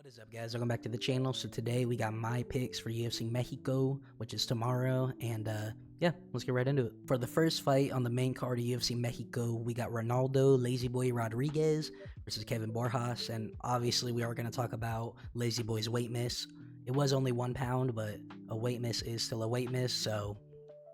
is up, guys? Welcome back to the channel. So today we got my picks for UFC Mexico, which is tomorrow, and yeah, let's get right into it. For the first fight on the main card of UFC Mexico, we got Ronaldo Lazy Boy Rodriguez versus Kevin Barjos, and obviously we are going to talk about Lazy Boy's weight miss. It was only 1 pound, but a weight miss is still a weight miss, so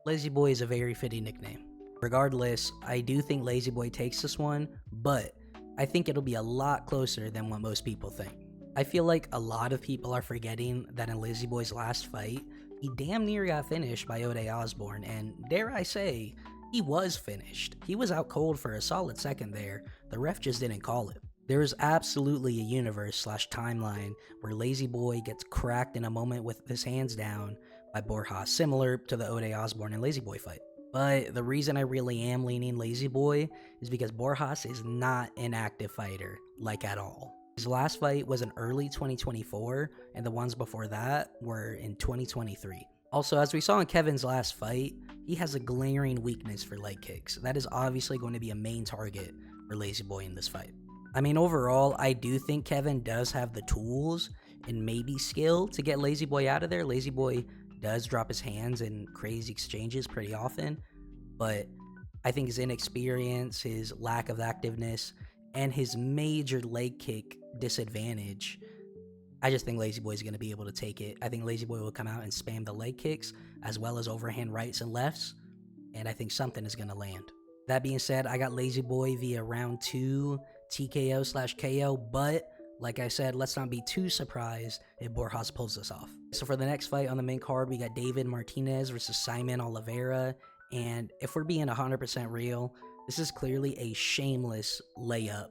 Lazy Boy is a very fitting nickname. Regardless, I do think Lazy Boy takes this one, but I think it'll be a lot closer than what most people think. I feel like a lot of people are forgetting that in Lazy Boy's last fight, he damn near got finished by Ode Osborne, and dare I say, he was finished. He was out cold for a solid second there. The ref just didn't call it. There is absolutely a universe/timeline where Lazy Boy gets cracked in a moment with his hands down by Borjas, similar to the Ode Osborne and Lazy Boy fight. But the reason I really am leaning Lazy Boy is because Borjas is not an active fighter, like at all. His last fight was in early 2024, and the ones before that were in 2023. Also, as we saw in Kevin's last fight, he has a glaring weakness for leg kicks. That is obviously going to be a main target for Lazy Boy in this fight. I mean, overall, I do think Kevin does have the tools and maybe skill to get Lazy Boy out of there. Lazy Boy does drop his hands in crazy exchanges pretty often, but I think his inexperience, his lack of activeness, and his major leg kick disadvantage, I just think Lazy Boy is going to be able to take it. I think Lazy Boy will come out and spam the leg kicks as well as overhand rights and lefts, and I think something is going to land. That being said, I got Lazy Boy via round 2 TKO/KO, but like I said, let's not be too surprised if Borjas pulls this off. So for the next fight on the main card, we got David Martinez versus Saiman Oliveira, and if we're being 100% real, this is clearly a shameless layup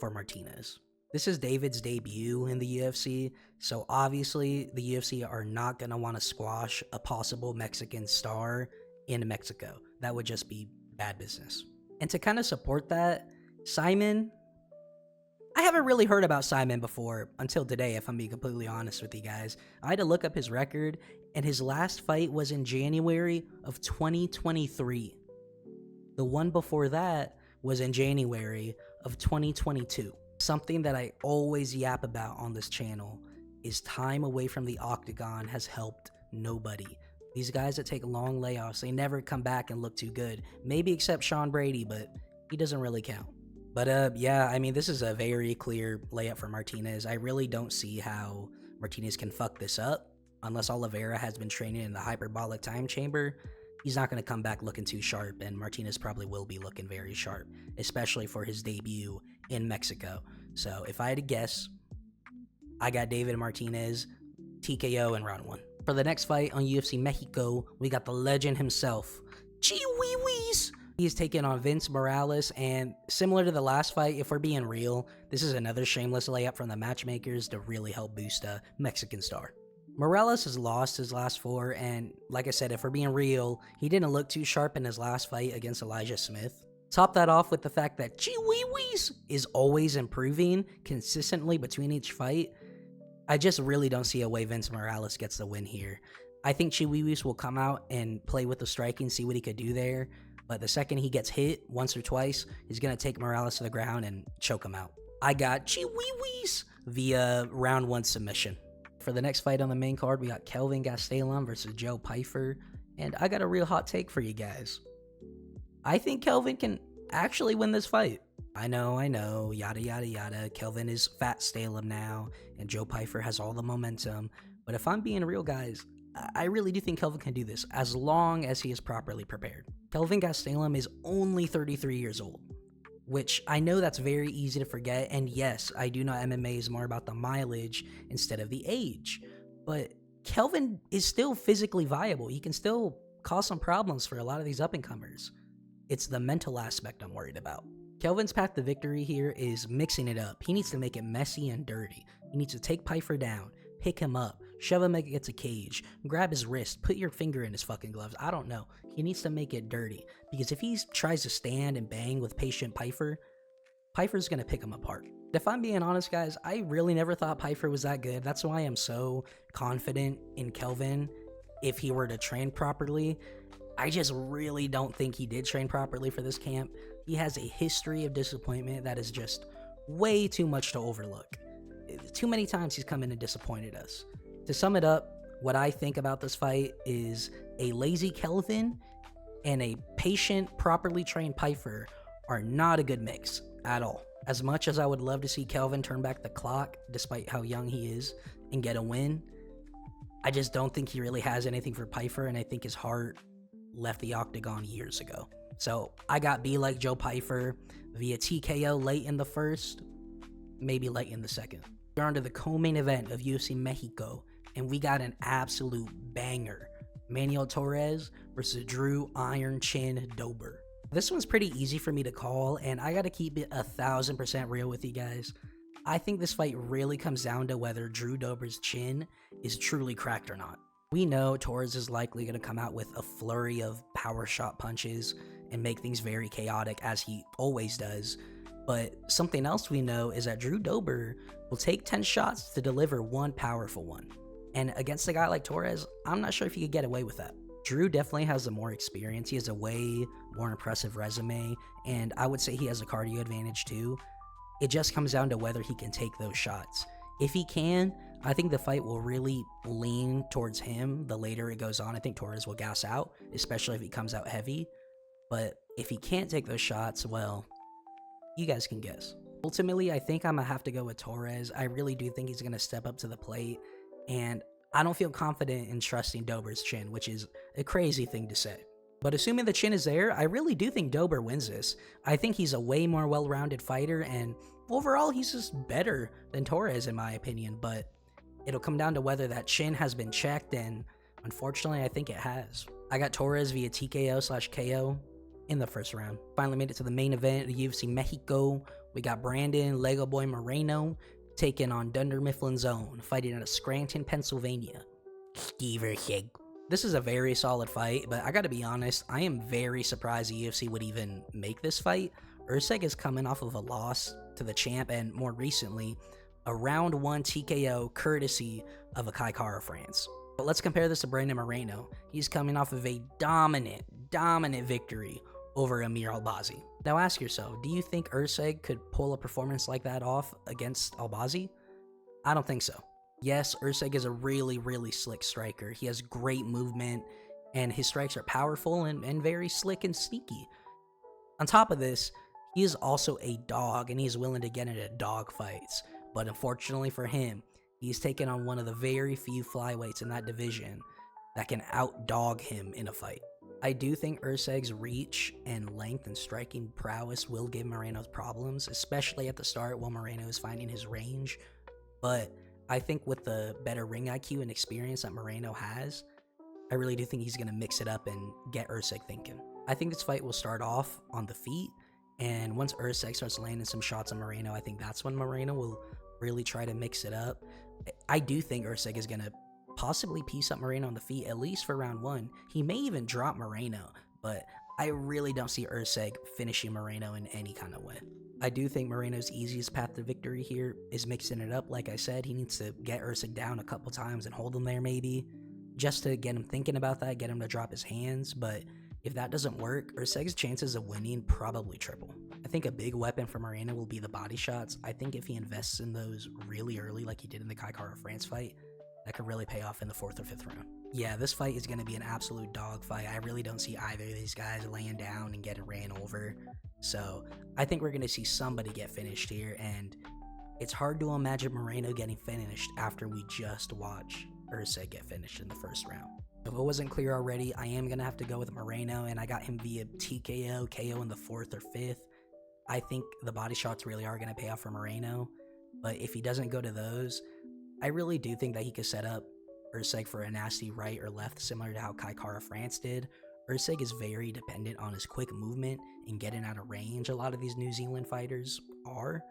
for Martinez. This is David's debut in the UFC, so obviously the UFC are not going to want to squash a possible Mexican star in Mexico. That would just be bad business. And to kind of support that, Saiman, I haven't really heard about Saiman before until today, if I'm being completely honest with you guys. I had to look up his record, and his last fight was in January of 2023. The one before that was in January of 2022. Something that I always yap about on this channel is time away from the octagon has helped nobody. These guys that take long layoffs, they never come back and look too good. Maybe except Sean Brady, but he doesn't really count. But yeah, I mean, this is a very clear layup for Martinez. I really don't see how Martinez can fuck this up unless Oliveira has been training in the hyperbolic time chamber. He's not going to come back looking too sharp, and Martinez probably will be looking very sharp, especially for his debut in Mexico. So if I had to guess, I got David Martinez TKO in round 1. For the next fight on UFC Mexico, we got the legend himself, Chihuihuis. He's taking on Vince Morales, and similar to the last fight, if we're being real, this is another shameless layup from the matchmakers to really help boost a Mexican star. Morales has lost his last 4, and like I said, if we're being real, he didn't look too sharp in his last fight against Elijah Smith. Top that off with the fact that Chihuihuis is always improving consistently between each fight. I just really don't see a way Vince Morales gets the win here. I think Chihuihuis will come out and play with the striking, see what he could do there, but the second he gets hit once or twice, he's going to take Morales to the ground and choke him out. I got Chihuihuis via round 1 submission. For the next fight on the main card, we got Kelvin Gastelum versus Joe Pyfer, and I got a real hot take for you guys. I think Kelvin can actually win this fight. I know, yada yada yada. Kelvin is fat Stalem now, and Joe Pyfer has all the momentum. But if I'm being real, guys, I really do think Kelvin can do this as long as he is properly prepared. Kelvin Gastelum is only 33 years old, which I know that's very easy to forget, and yes, I do know MMA is more about the mileage instead of the age, but Kelvin is still physically viable. He can still cause some problems for a lot of these up-and-comers. It's the mental aspect I'm worried about. Kelvin's path to victory here is mixing it up. He needs to make it messy and dirty. He needs to take Pyfer down, pick him up, shove him against a cage, grab his wrist, put your finger in his fucking gloves. I don't know. He needs to make it dirty, because if he tries to stand and bang with patient Pyfer, Pyfer's going to pick him apart. If I'm being honest, guys, I really never thought Pyfer was that good. That's why I'm so confident in Kelvin if he were to train properly. I just really don't think he did train properly for this camp. He has a history of disappointment that is just way too much to overlook. too many times he's come in and disappointed us. To sum it up, what I think about this fight is a lazy Kelvin and a patient, properly trained Pyfer are not a good mix at all. As much as I would love to see Kelvin turn back the clock, despite how young he is, and get a win, I just don't think he really has anything for Pyfer, and I think his heart left the octagon years ago. So I got B like Joe Pyfer via TKO late in the first, maybe late in the second. We're on to the co-main event of UFC Mexico, and we got an absolute banger. Manuel Torres versus Drew Iron Chin Dober. This one's pretty easy for me to call, and I gotta keep it 1000% real with you guys. I think this fight really comes down to whether Drew Dober's chin is truly cracked or not. We know Torres is likely going to come out with a flurry of power shot punches and make things very chaotic, as he always does. But something else we know is that Drew Dober will take 10 shots to deliver one powerful one. And against a guy like Torres, I'm not sure if he could get away with that. Drew definitely has the more experience. He has a way more impressive resume, and I would say he has a cardio advantage too. It just comes down to whether he can take those shots. If he can, I think the fight will really lean towards him the later it goes on. I think Torres will gas out, especially if he comes out heavy. But if he can't take those shots, well, you guys can guess. Ultimately, I think I'm going to have to go with Torres. I really do think he's going to step up to the plate, and I don't feel confident in trusting Dober's chin, which is a crazy thing to say. But assuming the chin is there, I really do think Dober wins this. I think he's a way more well-rounded fighter, and overall, he's just better than Torres in my opinion, but it'll come down to whether that chin has been checked, and unfortunately, I think it has. I got Torres via TKO/KO in the first round. Finally made it to the main event of UFC Mexico. We got Brandon Lego Boy Moreno taking on Dunder Mifflin's own, fighting out of Scranton, Pennsylvania. Steve Erceg. This is a very solid fight, but I gotta be honest, I am very surprised the UFC would even make this fight. Erceg is coming off of a loss to the champ, and more recently, a round 1 TKO courtesy of a Kai Kara France. But let's compare this to Brandon Moreno. He's coming off of a dominant victory over Amir Albazi. Now ask yourself, do you think Erceg could pull a performance like that off against Albazi? I don't think so. Yes, Erceg is a really slick striker. He has great movement, and his strikes are powerful and very slick and sneaky. On top of this, he is also a dog, and he's willing to get into dog fights. But unfortunately for him, he's taken on one of the very few flyweights in that division that can outdog him in a fight. I do think Erceg's reach and length and striking prowess will give Moreno problems, especially at the start while Moreno is finding his range. But I think with the better ring IQ and experience that Moreno has, I really do think he's going to mix it up and get Erceg thinking. I think this fight will start off on the feet, and once Erceg starts landing some shots on Moreno, I think that's when Moreno will really try to mix it up. I do think Erceg is going to possibly piece up Moreno on the feet, at least for round 1. He may even drop Moreno, but I really don't see Erceg finishing Moreno in any kind of way. I do think Moreno's easiest path to victory here is mixing it up. Like I said, he needs to get Erceg down a couple times and hold him there maybe, just to get him thinking about that, get him to drop his hands. But if that doesn't work, Erceg's chances of winning probably triple. I think a big weapon for Moreno will be the body shots. I think if he invests in those really early like he did in the Kai Kara France fight, that could really pay off in the 4th or 5th round. Yeah, this fight is going to be an absolute dog fight. I really don't see either of these guys laying down and getting ran over. So I think we're going to see somebody get finished here, and it's hard to imagine Moreno getting finished after we just watched Erceg get finished in the first round. If it wasn't clear already, I am going to have to go with Moreno, and I got him via TKO, KO in the 4th or 5th. I think the body shots really are going to pay off for Moreno, but if he doesn't go to those, I really do think that he could set up Erceg for a nasty right or left, similar to how Kai Kara France did. Erceg is very dependent on his quick movement and getting out of range. A lot of these New Zealand fighters are,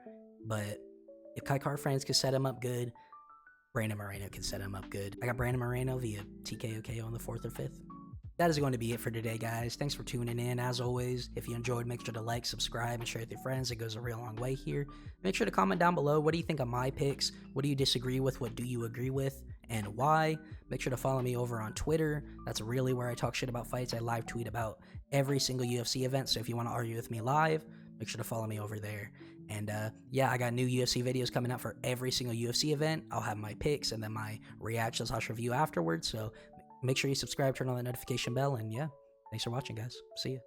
but if Kai Kara France could set him up good, Brandon Moreno can set him up good. I got Brandon Moreno via TKO KO in the 4th or 5th. That is going to be it for today, guys. Thanks for tuning in. As always, if you enjoyed, make sure to like, subscribe, and share with your friends. It goes a real long way here. Make sure to comment down below. What do you think of my picks? What do you disagree with? What do you agree with? And why? Make sure to follow me over on Twitter. That's really where I talk shit about fights. I live tweet about every single UFC event. So if you want to argue with me live, make sure to follow me over there. And yeah, I got new UFC videos coming out for every single UFC event. I'll have my picks and then my reactions / review afterwards. So make sure you subscribe, turn on the notification bell, and yeah, thanks for watching, guys. See ya.